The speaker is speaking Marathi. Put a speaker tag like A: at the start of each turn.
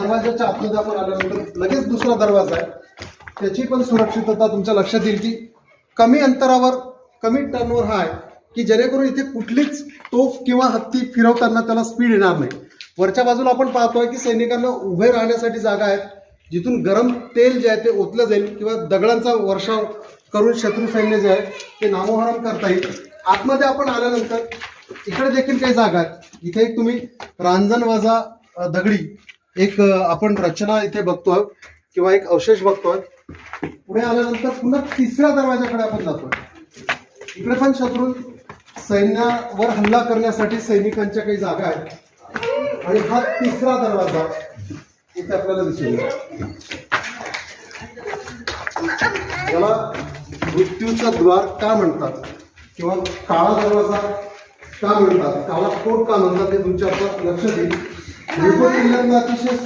A: दरवाजाच्या आतमध्ये आपण आल्यानंतर लगेच दुसरा दरवाजा आहे, त्याची पण सुरक्षितता तुमच्या लक्षात येईल की कमी अंतरावर कमी टर्नवर हा आहे की जेणेकरून इथे कुठलीच तोफ किंवा हत्ती फिरवताना त्याला स्पीड येणार नाही. वरच्या बाजूला आपण पाहतोय की सैनिकांना उभे राहण्यासाठी जागा आहे, जिथून गरम तेल जे आहे ते ओतलं जाईल किंवा दगडांचा वर्षाव करून शत्रू सैन्य जे आहे ते नामोहरम करता येईल. आतमध्ये आपण आल्यानंतर इकडे देखील काही जागा आहेत. इथे एक तुम्ही रांजणवाजा दगडी एक आपण रचना इथे बघतोय किंवा एक अवशेष बघतोय. पुढे आल्यानंतर पुन्हा तिसऱ्या दरवाजाकडे आपण जातोय. इकडे पण शत्रू सैन्यावर हल्ला करण्यासाठी सैनिकांच्या काही जागा आहेत आणि हा तिसरा दरवाजा इथे आपल्याला दिसेल. याला मृत्यूचा द्वार का म्हणतात किंवा काळा दरवाजा का म्हणतात, काळा कोट का म्हणतात हे तुमच्या लक्षात येईल. किल्ल्यातला अतिशय